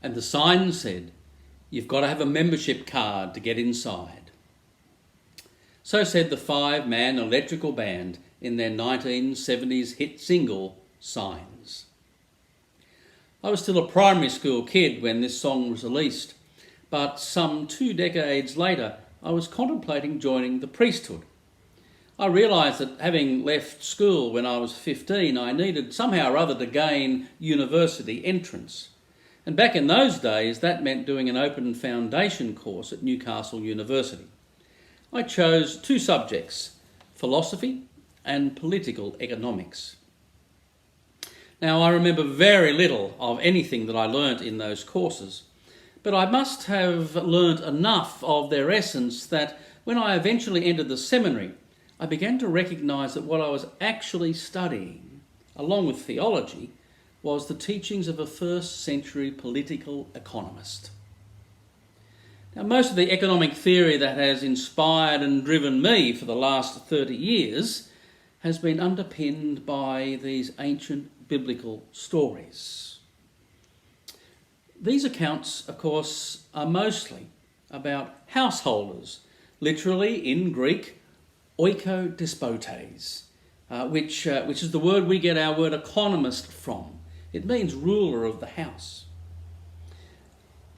and the sign said, "You've got to have a membership card to get inside." So said the five-man electrical band in their 1970s hit single, Signs. I was still a primary school kid when this song was released, but some 2 decades later, I was contemplating joining the priesthood. I realised that having left school when I was 15, I needed somehow or other to gain university entrance. And back in those days, that meant doing an open foundation course at Newcastle University. I chose 2 subjects, philosophy and political economics. Now, I remember very little of anything that I learnt in those courses, but I must have learnt enough of their essence that when I eventually entered the seminary, I began to recognise that what I was actually studying, along with theology, was the teachings of a first-century political economist. Now, most of the economic theory that has inspired and driven me for the last 30 years has been underpinned by these ancient biblical stories. These accounts, of course, are mostly about householders, literally in Greek, oikodespotes, which is the word we get our word economist from. It means ruler of the house.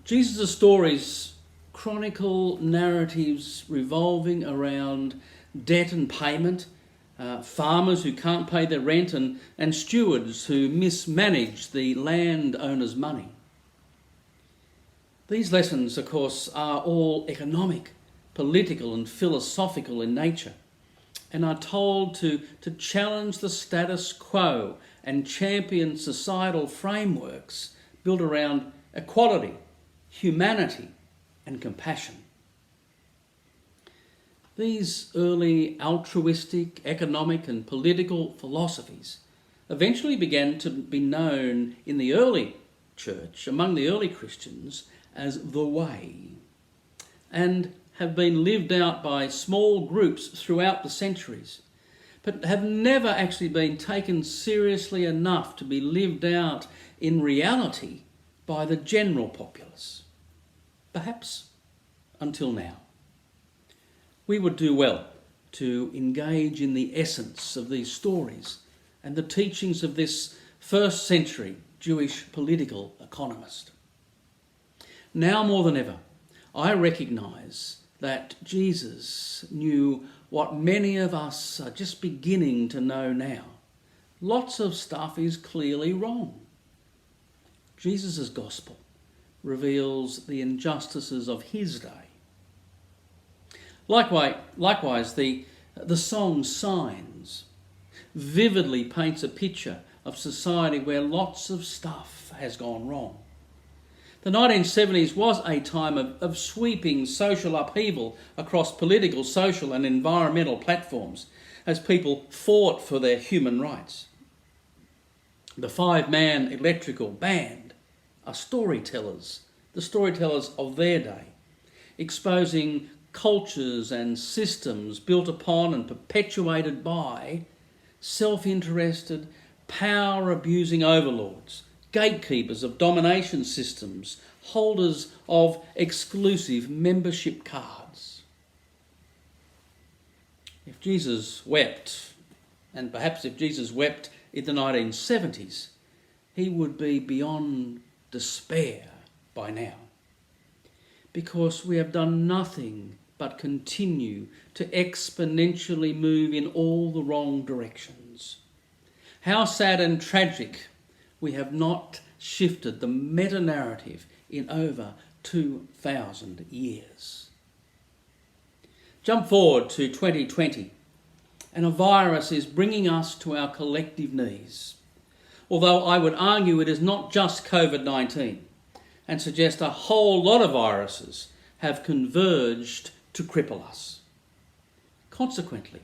Jesus' stories chronicle narratives revolving around debt and payment, farmers who can't pay their rent, and stewards who mismanage the landowner's money. These lessons, of course, are all economic, political and philosophical in nature, and are told to challenge the status quo and champion societal frameworks built around equality, humanity and compassion. These early altruistic, economic and political philosophies eventually began to be known in the early church, among the early Christians, as the Way, and have been lived out by small groups throughout the centuries, but have never actually been taken seriously enough to be lived out in reality by the general populace. Perhaps until now. We would do well to engage in the essence of these stories and the teachings of this first century Jewish political economist. Now more than ever, I recognise that Jesus knew what many of us are just beginning to know now. Lots of stuff is clearly wrong. Jesus' gospel reveals the injustices of his day. Likewise, the song Signs vividly paints a picture of society where lots of stuff has gone wrong. The 1970s was a time of sweeping social upheaval across political, social and environmental platforms as people fought for their human rights. The five-man electrical band are storytellers, the storytellers of their day, exposing cultures and systems built upon and perpetuated by self-interested, power-abusing overlords, gatekeepers of domination systems, holders of exclusive membership cards. If Jesus wept, and perhaps if Jesus wept in the 1970s, he would be beyond despair by now, because we have done nothing but continue to exponentially move in all the wrong directions. How sad and tragic we have not shifted the meta-narrative in over 2,000 years. Jump forward to 2020, and a virus is bringing us to our collective knees. Although I would argue it is not just COVID-19, and suggest a whole lot of viruses have converged to cripple us. Consequently,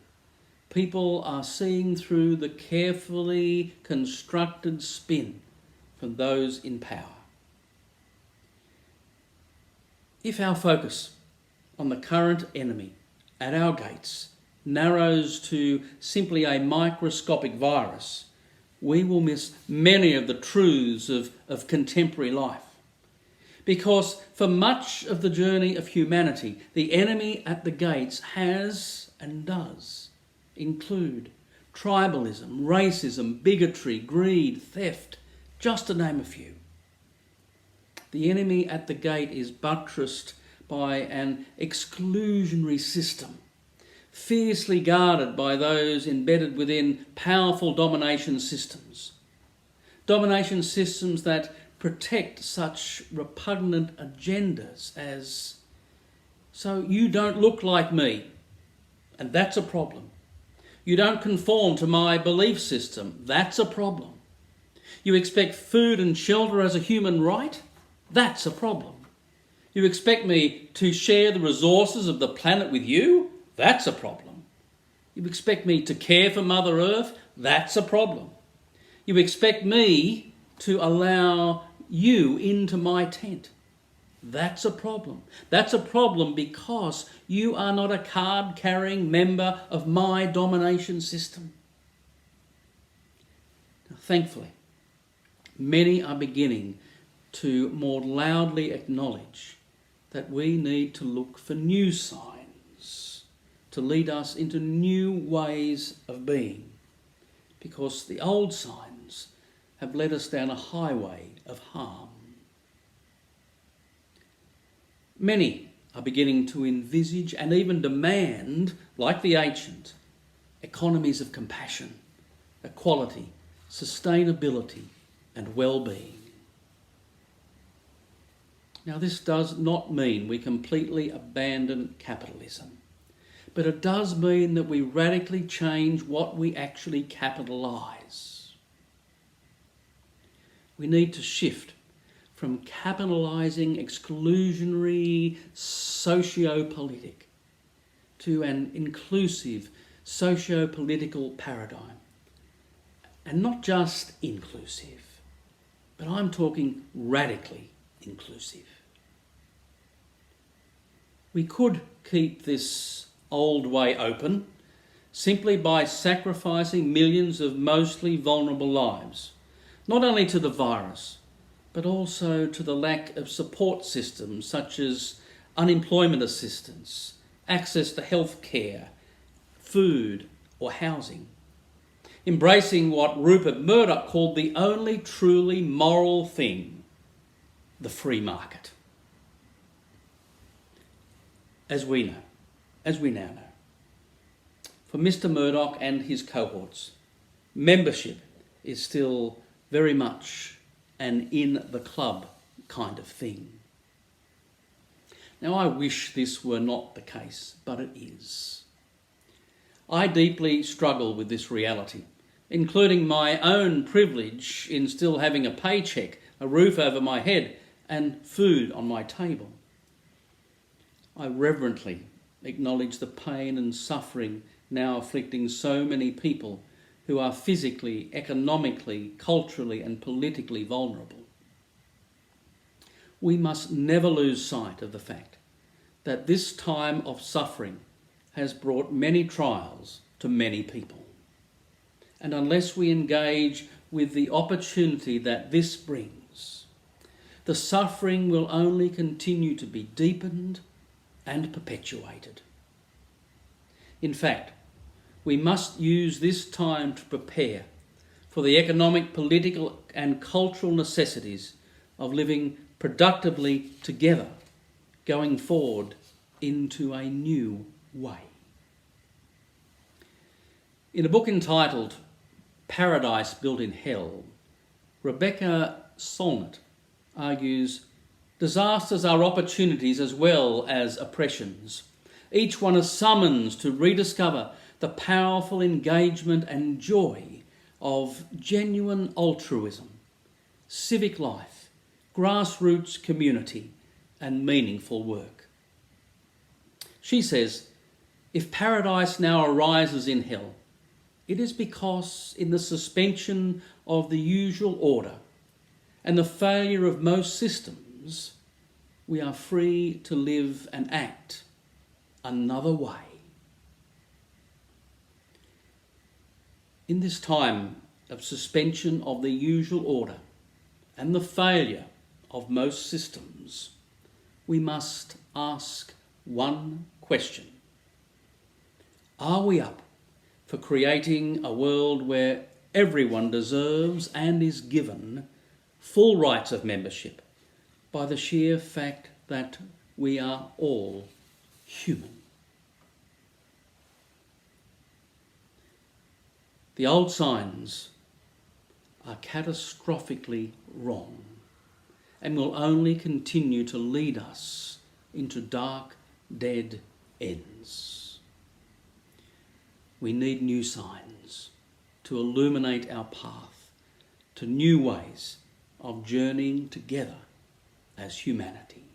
people are seeing through the carefully constructed spin from those in power. If our focus on the current enemy at our gates narrows to simply a microscopic virus, we will miss many of the truths of contemporary life. Because for much of the journey of humanity, the enemy at the gates has and does include tribalism, racism, bigotry, greed, theft, just to name a few. The enemy at the gate is buttressed by an exclusionary system, fiercely guarded by those embedded within powerful domination systems. Domination systems that protect such repugnant agendas as, so you don't look like me, and that's a problem. You don't conform to my belief system, that's a problem. You expect food and shelter as a human right, that's a problem. You expect me to share the resources of the planet with you, that's a problem. You expect me to care for Mother Earth, that's a problem. You expect me to allow you into my tent. That's a problem. That's a problem because you are not a card-carrying member of my domination system. Now, thankfully, many are beginning to more loudly acknowledge that we need to look for new signs to lead us into new ways of being, because the old signs have led us down a highway of harm. Many are beginning to envisage and even demand, like the ancient, economies of compassion, equality, sustainability, and well-being. Now, this does not mean we completely abandon capitalism, but it does mean that we radically change what we actually capitalise. We need to shift from capitalising exclusionary socio-politic to an inclusive socio-political paradigm. And not just inclusive, but I'm talking radically inclusive. We could keep this old way open simply by sacrificing millions of mostly vulnerable lives, not only to the virus, but also to the lack of support systems such as unemployment assistance, access to health care, food or housing. Embracing what Rupert Murdoch called the only truly moral thing, the free market. As we now know. For Mr. Murdoch and his cohorts, membership is still very much an in the club kind of thing. Now, I wish this were not the case, but it is. I deeply struggle with this reality, including my own privilege in still having a paycheck, a roof over my head, and food on my table. I reverently acknowledge the pain and suffering now afflicting so many people who are physically, economically, culturally, and politically vulnerable. We must never lose sight of the fact that this time of suffering has brought many trials to many people. And unless we engage with the opportunity that this brings, the suffering will only continue to be deepened and perpetuated. In fact, we must use this time to prepare for the economic, political, and cultural necessities of living productively together, going forward into a new way. In a book entitled Paradise Built in Hell, Rebecca Solnit argues disasters are opportunities as well as oppressions. Each one a summons to rediscover the powerful engagement and joy of genuine altruism, civic life, grassroots community, and meaningful work. She says, if paradise now arises in hell, it is because in the suspension of the usual order and the failure of most systems, we are free to live and act another way. In this time of suspension of the usual order and the failure of most systems, we must ask one question. Are we up for creating a world where everyone deserves and is given full rights of membership by the sheer fact that we are all human? The old signs are catastrophically wrong and will only continue to lead us into dark, dead ends. We need new signs to illuminate our path to new ways of journeying together as humanity.